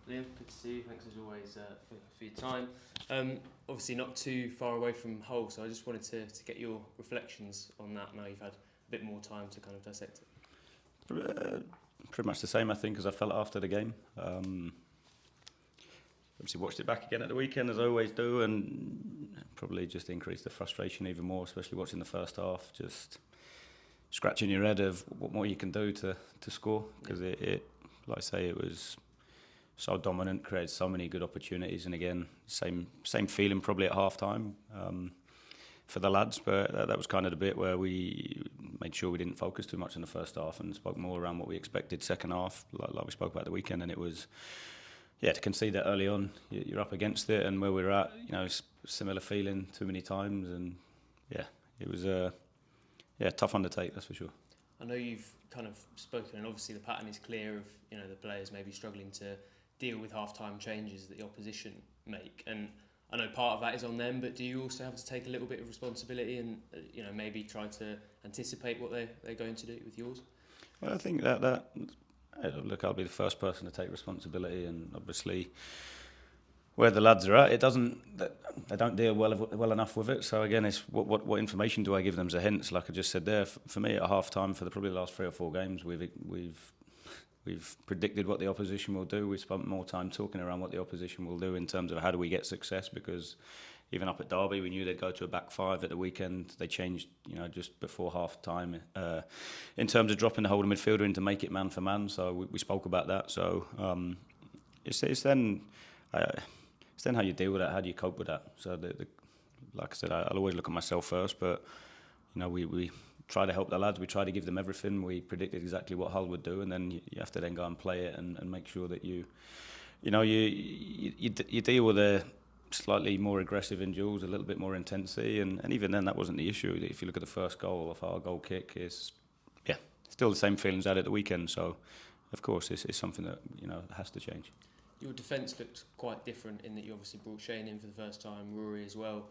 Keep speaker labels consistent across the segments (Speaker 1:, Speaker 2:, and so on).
Speaker 1: Liam, good to see you. Thanks as always for your time. Obviously not too far away from Hull, so I just wanted to get your reflections on that now you've had a bit more time to kind of dissect it.
Speaker 2: Pretty much the same, I think, as I felt after the game. Obviously watched it back again at the weekend, as I always do, and probably just increased the frustration even more, especially watching the first half, just scratching your head of what more you can do to score, because it, like I say, it was so dominant, created so many good opportunities, and again, same feeling probably at half time for the lads, but that was kind of the bit where we made sure we didn't focus too much in the first half and spoke more around what we expected second half, like we spoke about the weekend, and it was, to concede that early on, you're up against it, and where we're at, similar feeling too many times, and it was a tough undertake, that's for sure.
Speaker 1: I know you've kind of spoken, and obviously the pattern is clear of the players maybe struggling to deal with half-time changes that the opposition make, and I know part of that is on them, but do you also have to take a little bit of responsibility and maybe try to anticipate what they're going to do with yours?
Speaker 2: Well, I think that look, I'll be the first person to take responsibility, and obviously where the lads are at, they don't deal well enough with it. So again, it's what information do I give them as a hint? Like I just said there, for me at half time, for probably the last 3 or 4 games, we've predicted what the opposition will do. We've spent more time talking around what the opposition will do in terms of how do we get success, because even up at Derby, we knew they'd go to a back 5 at the weekend. They changed, just before half time in terms of dropping the holding midfielder in to make it man for man. So we spoke about that. So it's then how you deal with that. How do you cope with that? So like I said, I'll always look at myself first, but we try to help the lads. We try to give them everything. We predicted exactly what Hull would do, and then you have to then go and play it and make sure that you deal with a slightly more aggressive in duels, a little bit more intensity, and even then that wasn't the issue. If you look at the first goal of our goal kick, it's still the same feelings out at the weekend. So of course it's something that has to change.
Speaker 1: Your defence looked quite different in that you obviously brought Shane in for the first time, Rory as well.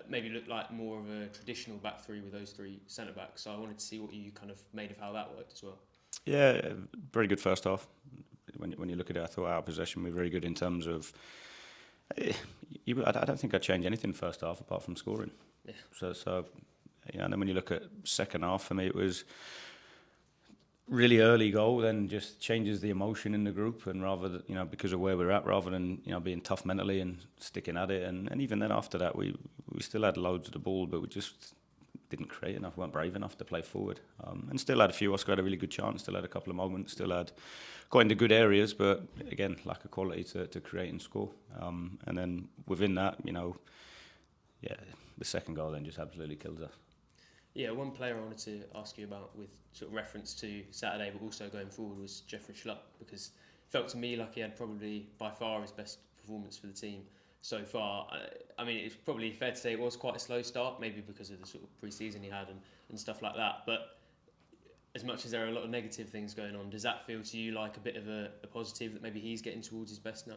Speaker 1: Maybe looked like more of a traditional back 3 with those 3 centre backs. So I wanted to see what you kind of made of how that worked as well.
Speaker 2: Yeah, very good first half. When you look at it, I thought our possession was very good in terms of. I don't think I'd change anything first half apart from scoring.
Speaker 1: Yeah.
Speaker 2: So and then when you look at second half, for me it was really early goal, then just changes the emotion in the group, and rather than, because of where we're at, rather than being tough mentally and sticking at it, and even then after that we still had loads of the ball, but we just didn't create enough, weren't brave enough to play forward, and still had a few. Oscar had a really good chance, still had a couple of moments, still had got into good areas, but again lack of quality to create and score, and then within that, the second goal then just absolutely kills us.
Speaker 1: Yeah, one player I wanted to ask you about with sort of reference to Saturday, but also going forward, was Jeffrey Schlupp, because it felt to me like he had probably by far his best performance for the team so far. I mean, it's probably fair to say it was quite a slow start, maybe because of the sort of pre-season he had and stuff like that. But as much as there are a lot of negative things going on, does that feel to you like a bit of a positive that maybe he's getting towards his best now?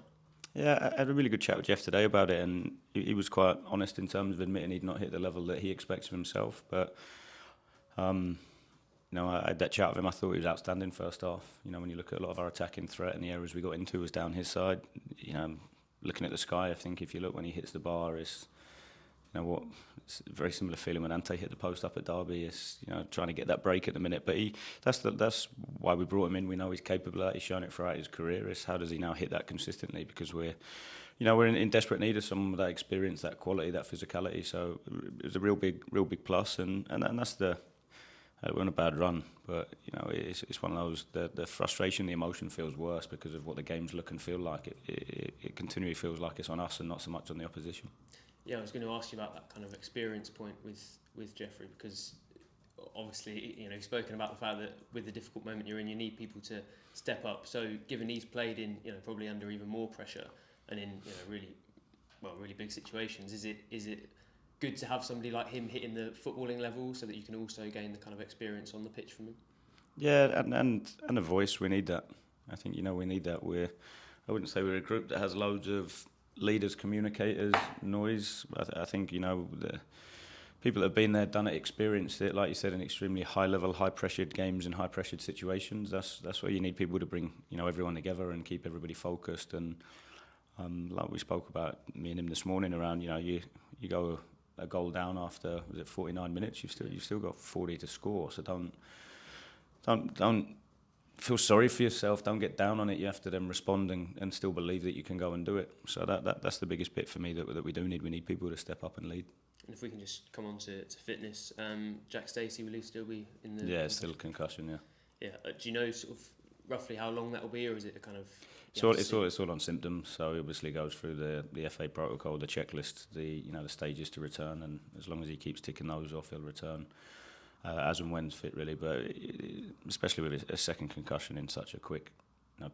Speaker 2: Yeah, I had a really good chat with Jeff today about it, and he was quite honest in terms of admitting he'd not hit the level that he expects of himself. But I had that chat with him. I thought he was outstanding first half. When you look at a lot of our attacking threat and the areas we got into was down his side. Looking at the sky, I think if you look when he hits the bar, it's it's a very similar feeling when Ante hit the post up at Derby. It's trying to get that break at the minute. But that's why we brought him in. We know he's capable of that. He's shown it throughout his career. It's how does he now hit that consistently? Because we're in desperate need of some of that experience, that quality, that physicality. So it was a real big plus, and that's the. We're on a bad run, but it's one of those. The frustration, the emotion feels worse because of what the games look and feel like. It continually feels like it's on us and not so much on the opposition.
Speaker 1: Yeah, I was going to ask you about that kind of experience point with Jeffrey, because obviously you've spoken about the fact that with the difficult moment you're in, you need people to step up. So given he's played in probably under even more pressure and in really big situations, is it good to have somebody like him hitting the footballing level so that you can also gain the kind of experience on the pitch from him?
Speaker 2: Yeah, and a voice, we need that. I think we need that. I wouldn't say we're a group that has loads of leaders, communicators, noise. I think people that have been there, done it, experienced it, like you said, in extremely high level, high pressured games and high pressured situations. That's where you need people to bring, you know, everyone together and keep everybody focused. And like we spoke about, me and him this morning, around, you know, you go a goal down after, was it 49 minutes? You've still got 40 to score. So don't feel sorry for yourself. Don't get down on it. You have to then respond and still believe that you can go and do it. So that's the biggest bit for me that we do need. We need people to step up and lead.
Speaker 1: And if we can just come on to fitness, Jack Stacey, will he still be in the...
Speaker 2: Yeah, it's still a concussion, yeah.
Speaker 1: Yeah. Do you know sort of roughly how long that will be, or is it a kind of...
Speaker 2: It's all on symptoms, so it obviously goes through the FA protocol, the checklist, the stages to return, and as long as he keeps ticking those off, he'll return as and when's fit, really. But especially with a second concussion in such a quick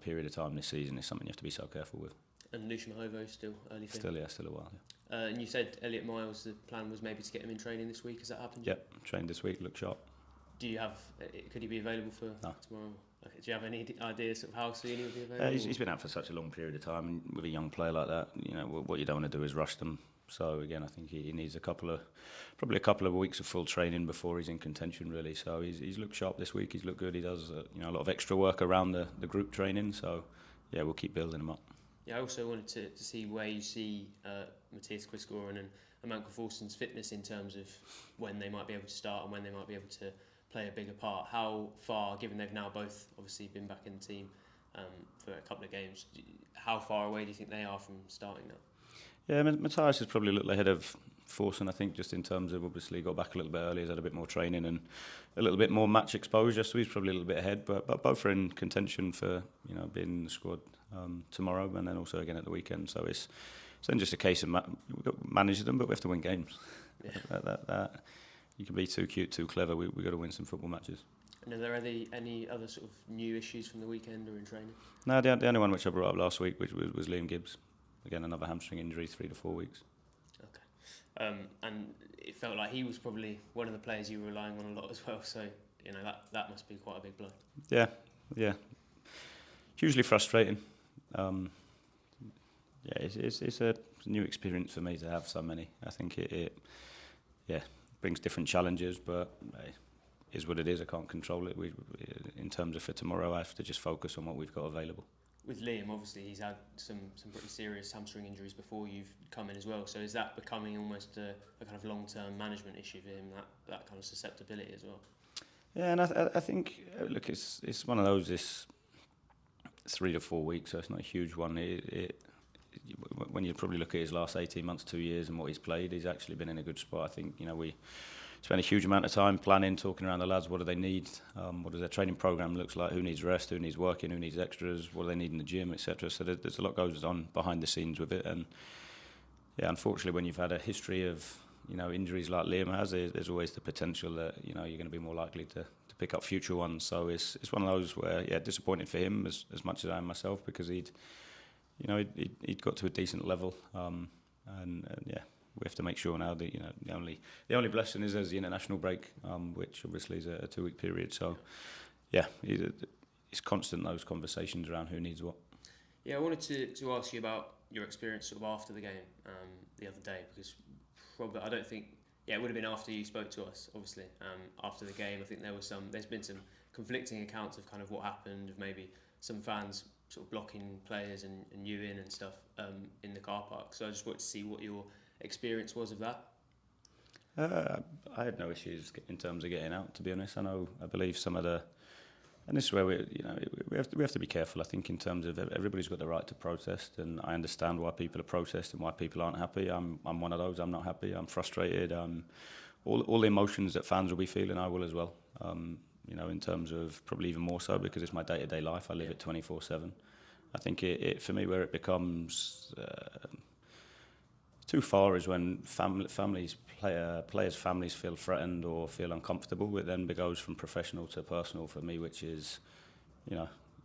Speaker 2: period of time this season, is something you have to be so careful with.
Speaker 1: And Lucia Mahovo still early thing?
Speaker 2: Still a while, yeah.
Speaker 1: And you said Elliot Miles, the plan was maybe to get him in training this week. Has that happened?
Speaker 2: Yep, trained this week, look sharp.
Speaker 1: Do you have... could he be available for tomorrow? Okay. Do you have any idea sort of how soon he'll be available?
Speaker 2: He's been out for such a long period of time, and with a young player like that, you know, what you don't want to do is rush them. So again, I think he needs probably a couple of weeks of full training before he's in contention, really. So he's looked sharp this week. He's looked good. He does a lot of extra work around the group training. So yeah, we'll keep building him up.
Speaker 1: Yeah, I also wanted to see where you see Matthias Quiscoren and Amanka Forson's fitness in terms of when they might be able to start and when they might be able to play a bigger part. How far, given they've now both obviously been back in the team for a couple of games, how far away do you think they are from starting now?
Speaker 2: Yeah, Matthias has probably looked ahead of Forson, I think, just in terms of obviously got back a little bit early, he's had a bit more training and a little bit more match exposure, so he's probably a little bit ahead. But both are in contention for being in the squad tomorrow and then also again at the weekend. So it's then just a case of manage them, but we have to win games. Yeah. That you can be too cute, too clever. We've got to win some football matches.
Speaker 1: And are there any other sort of new issues from the weekend or in training?
Speaker 2: No, the only one which I brought up last week, which was Liam Gibbs. Again, another hamstring injury, 3 to 4 weeks.
Speaker 1: Okay. And it felt like he was probably one of the players you were relying on a lot as well. So, that must be quite a big blow. Yeah.
Speaker 2: Hugely frustrating. It's a new experience for me to have so many. I think it brings different challenges, but it is what it is. I can't control it. In terms of for tomorrow, I have to just focus on what we've got available.
Speaker 1: With Liam, obviously, he's had some pretty serious hamstring injuries before you've come in as well. So is that becoming almost a kind of long-term management issue for him, that kind of susceptibility as well? Yeah,
Speaker 2: and I think, look, it's one of those, it's 3 to 4 weeks, so it's not a huge one. When you probably look at his last 18 months, 2 years and what he's played, he's actually been in a good spot. I think, we spend a huge amount of time planning, talking around the lads, what do they need, what does their training programme looks like, who needs rest, who needs working, who needs extras, what do they need in the gym, etc. So there's a lot goes on behind the scenes with it. And yeah, unfortunately, when you've had a history of injuries like Liam has, there's always the potential that you're going to be more likely to pick up future ones. So it's one of those where disappointed for him as much as I am myself, because he'd got to a decent level, and we have to make sure now that the only blessing is there's the international break, which obviously is a 2-week period. So it's constant, those conversations around who needs what.
Speaker 1: Yeah, I wanted to ask you about your experience sort of after the game the other day, because probably I don't think it would have been after you spoke to us, obviously. After the game, I think there's been some conflicting accounts of kind of what happened, of maybe some fans sort of blocking players and you in and stuff in the car park. So I just wanted to see what your experience was of that.
Speaker 2: I had no issues in terms of getting out, to be honest. I believe some of the, and this is where we have to be careful. I think in terms of everybody's got the right to protest, and I understand why people are protesting, why people aren't happy. I'm one of those. I'm not happy. I'm frustrated. All the emotions that fans will be feeling, I will as well. In terms of probably even more so because it's my day-to-day life. I live it 24/7. I think it for me where it becomes too far is when players' families feel threatened or feel uncomfortable. It then goes from professional to personal for me, which is,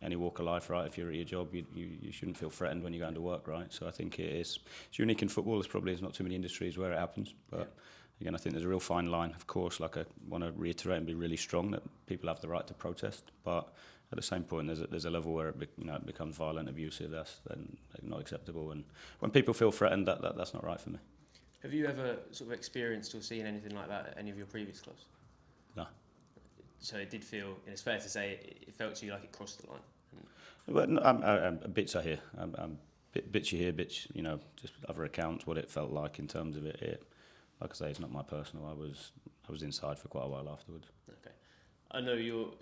Speaker 2: any walk of life, right? If you're at your job, you shouldn't feel threatened when you're going to work, right? So I think it's unique in football. There's not too many industries where it happens, but again, I think there's a real fine line. Of course, like I want to reiterate and be really strong that people have the right to protest, but at the same point, there's a level where it becomes violent, abusive. That's then not acceptable. And when people feel threatened, that's not right for me.
Speaker 1: Have you ever sort of experienced or seen anything like that at any of your previous clubs?
Speaker 2: No.
Speaker 1: So it did feel, and it's fair to say, it felt to you like it crossed the line.
Speaker 2: But no, I'm bits I hear. Bits you hear, bits, just other accounts, what it felt like in terms of it. Like I say, it's not my personal. I was inside for quite a while afterwards.
Speaker 1: Okay. I know you'll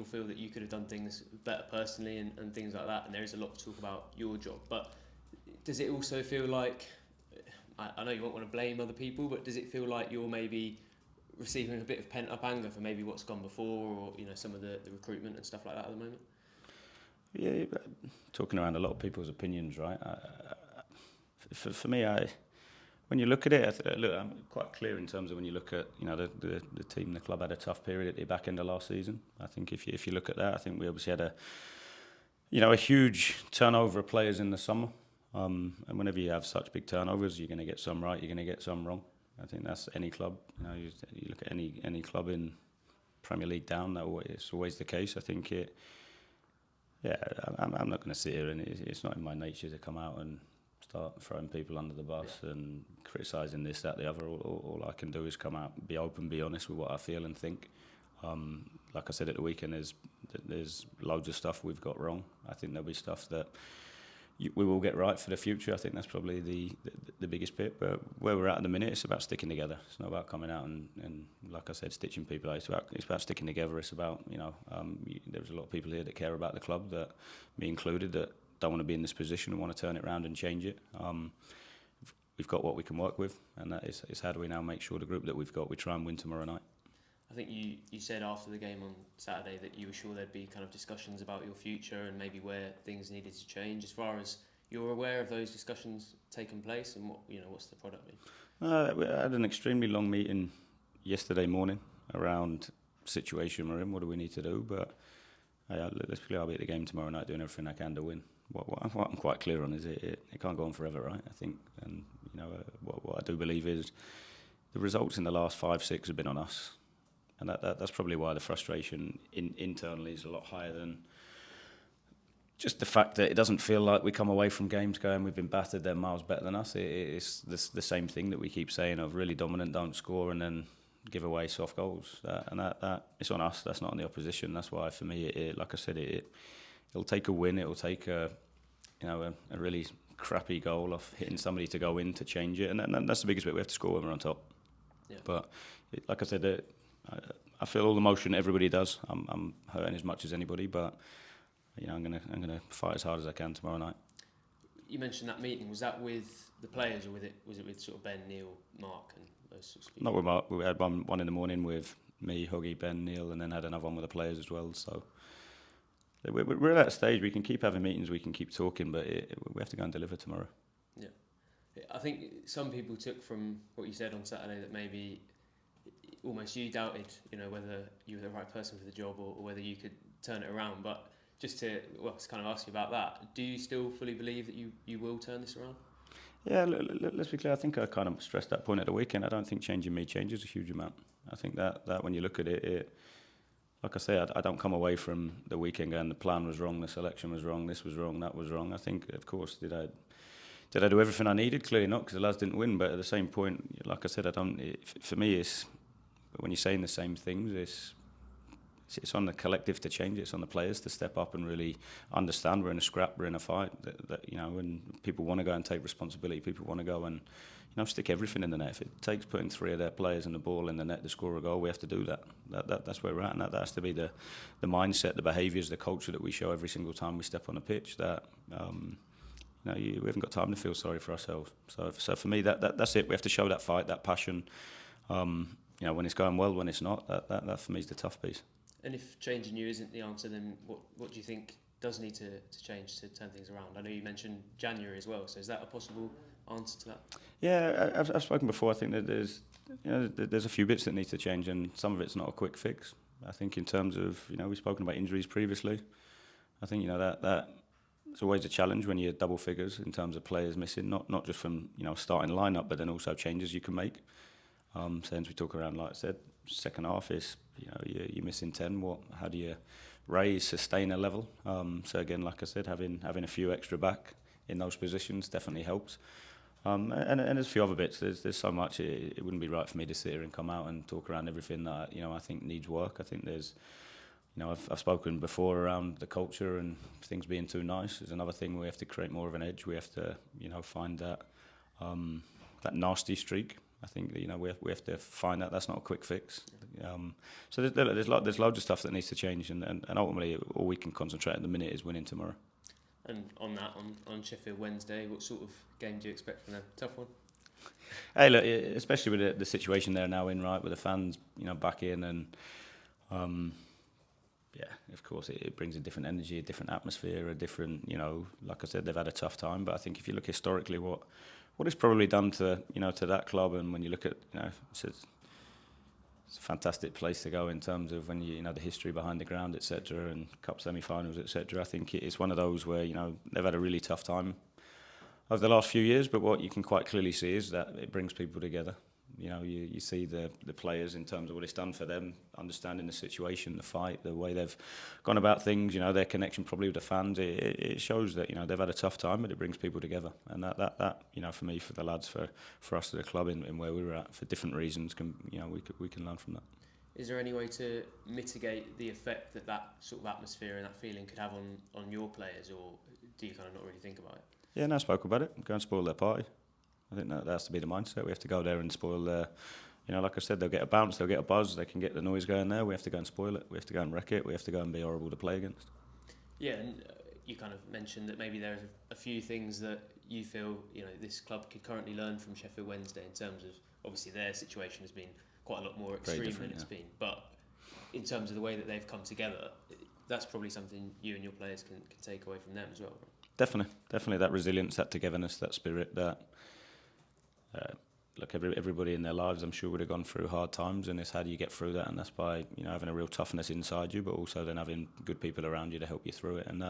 Speaker 1: feel that you could have done things better personally and things like that, and there is a lot to talk about your job, but does it also feel like, I know you won't want to blame other people, but does it feel like you're maybe receiving a bit of pent-up anger for maybe what's gone before, or some of the recruitment and stuff like that at the moment?
Speaker 2: Yeah, talking around a lot of people's opinions, right? For me, when you look at it, I'm quite clear in terms of when you look at the team, the club had a tough period at the back end of last season. I think if you look at that, I think we obviously had a huge turnover of players in the summer, and whenever you have such big turnovers, you're going to get some right, you're going to get some wrong. I think that's any club. You look at any club in Premier League down, it's always the case. I think it. Yeah, I'm not going to sit here, and it's not in my nature to come out and start throwing people under the bus and criticising this, that, the other. All I can do is come out, be open, be honest with what I feel and think. Like I said at the weekend, there's loads of stuff we've got wrong. I think there'll be stuff that we will get right for the future. I think that's probably the biggest bit. But where we're at the minute, it's about sticking together. It's not about coming out and like I said, stitching people out. It's about sticking together. It's about, there's a lot of people here that care about the club, that me included, that don't want to be in this position and want to turn it around and change it. We've got what we can work with, and that is how do we now make sure the group that we've got, we try and win tomorrow night.
Speaker 1: I think you said after the game on Saturday that you were sure there'd be kind of discussions about your future and maybe where things needed to change. As far as you're aware of those discussions taking place, and what's the product been?
Speaker 2: We had an extremely long meeting yesterday morning around the situation we're in. What do we need to do? But let's play. I'll be at the game tomorrow night, doing everything I can to win. What I'm quite clear on is it can't go on forever, right? I think, and what I do believe is the results in the last 5-6 have been on us. And that's probably why the frustration internally is a lot higher than just the fact that it doesn't feel like we come away from games going, we've been battered, they're miles better than us. It's the same thing that we keep saying of really dominant, don't score, and then give away soft goals. That it's on us, that's not on the opposition. That's why, for me, like I said, it'll take a win, it'll take a really crappy goal off hitting somebody to go in to change it. And that's the biggest bit, we have to score when we're on top. Yeah. But like I said, I feel all the emotion everybody does. I'm hurting as much as anybody, but I'm gonna fight as hard as I can tomorrow night.
Speaker 1: You mentioned that meeting. Was that with the players, or was it with sort of Ben, Neil, Mark, and those sorts of people?
Speaker 2: Not with Mark. We had one in the morning with me, Huggy, Ben, Neil, and then had another one with the players as well. So we're at that stage. We can keep having meetings, we can keep talking, but we have to go and deliver tomorrow.
Speaker 1: Yeah, I think some people took from what you said on Saturday that maybe almost you doubted, whether you were the right person for the job or whether you could turn it around. But just to kind of ask you about that, do you still fully believe that you will turn this around?
Speaker 2: Yeah, let's be clear. I think I kind of stressed that point at the weekend. I don't think changing me changes a huge amount. I think that when you look at it, like I say, I don't come away from the weekend going, the plan was wrong, the selection was wrong, this was wrong, that was wrong. I think, of course, did I do everything I needed? Clearly not, because the lads didn't win. But at the same point, like I said, for me, it's when you're saying the same things, it's on the collective to change it. It's on the players to step up and really understand we're in a scrap, we're in a fight. And people want to go and take responsibility. People want to go and stick everything in the net. If it takes putting 3 of their players and the ball in the net to score a goal, we have to do that. That's where we're at, and that has to be the mindset, the behaviours, the culture that we show every single time we step on a pitch. That we haven't got time to feel sorry for ourselves. So for me, that's it. We have to show that fight, that passion. When it's going well, when it's not, that for me is the tough piece.
Speaker 1: And if changing you isn't the answer, then what do you think does need to change to turn things around? I know you mentioned January as well, so is that a possible answer to that?
Speaker 2: Yeah, I've spoken before. I think that there's a few bits that need to change, and some of it's not a quick fix. I think in terms of, we've spoken about injuries previously. I think, that it's always a challenge when you're double figures in terms of players missing, not just from, starting lineup, but then also changes you can make. Since we talk around, like I said, second half is, you're missing 10. How do you sustain a level? So again, like I said, having a few extra back in those positions definitely helps. And there's a few other bits. There's so much. It wouldn't be right for me to sit here and come out and talk around everything that I think needs work. I think there's, I've spoken before around the culture and things being too nice. There's another thing we have to create more of an edge. We have to find that nasty streak. I think that, we have to find that. That's not a quick fix. So there's loads of stuff that needs to change, and ultimately all we can concentrate at the minute is winning tomorrow.
Speaker 1: And on that, on Sheffield Wednesday, what sort of game do you expect from them? Tough one?
Speaker 2: Hey, look, especially with the situation they're now in, right, with the fans, back in, and of course it brings a different energy, a different atmosphere, a different, like I said, they've had a tough time. But I think if you look historically, what it's probably done to that club, and when you look at, it's a fantastic place to go in terms of when the history behind the ground, etc., and cup semi-finals, etc. I think it's one of those where they've had a really tough time over the last few years, but what you can quite clearly see is that it brings people together. You see the players in terms of what it's done for them, understanding the situation, the fight, the way they've gone about things, their connection probably with the fans. It shows that, they've had a tough time, but it brings people together. And that for me, for the lads, for us as a club in where we were at, for different reasons, we can learn from that.
Speaker 1: Is there any way to mitigate the effect that sort of atmosphere and that feeling could have on your players, or do you kind of not really think about it?
Speaker 2: Yeah, no, I spoke about it. Go and spoil their party. I think that has to be the mindset. We have to go there and spoil their, like I said, they'll get a bounce, they'll get a buzz, they can get the noise going there. We have to go and spoil it. We have to go and wreck it. We have to go and be horrible to play against.
Speaker 1: Yeah, and you kind of mentioned that maybe there's a few things that you feel, this club could currently learn from Sheffield Wednesday in terms of, obviously their situation has been quite a lot more extreme than it's been. But in terms of the way that they've come together, that's probably something you and your players can take away from them as well. Right?
Speaker 2: Definitely that resilience, that togetherness, that spirit, that look, everybody in their lives, I'm sure, would have gone through hard times, and it's how do you get through that, and that's by having a real toughness inside you, but also then having good people around you to help you through it, and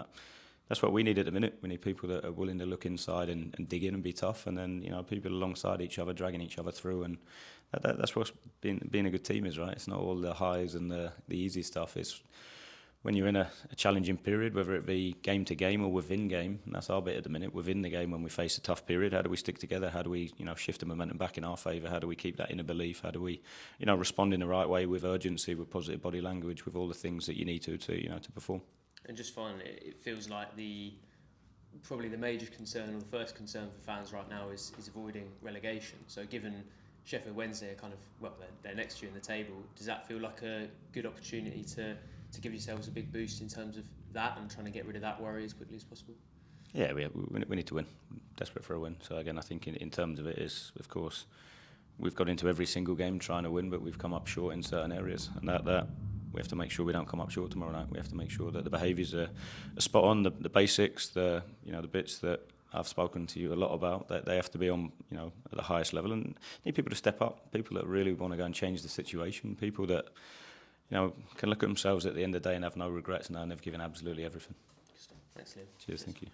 Speaker 2: that's what we need at the minute. We need people that are willing to look inside and dig in and be tough, and then people alongside each other, dragging each other through, and that's what's being a good team is, right? It's not all the highs and the easy stuff. It's when you're in a challenging period, whether it be game to game or within game, and that's our bit at the minute, within the game when we face a tough period, how do we stick together? How do we, shift the momentum back in our favour? How do we keep that inner belief? How do we, respond in the right way with urgency, with positive body language, with all the things that you need to perform?
Speaker 1: And just finally, it feels like probably the major concern, or the first concern for fans right now is avoiding relegation. So given Sheffield Wednesday are kind of, they're next to you in the table, does that feel like a good opportunity to give yourselves a big boost in terms of that and trying to get rid of that worry as quickly as possible?
Speaker 2: Yeah, we need to win. Desperate for a win. So again, I think in terms of it is, of course, we've got into every single game trying to win, but we've come up short in certain areas, and that we have to make sure we don't come up short tomorrow night. We have to make sure that the behaviours are spot on, the basics, the bits that I've spoken to you a lot about, that they have to be on, at the highest level, and need people to step up, people that really want to go and change the situation, people that can look at themselves at the end of the day and have no regrets now, and they've given absolutely everything.
Speaker 1: Thanks, Liam.
Speaker 2: Cheers, thank you.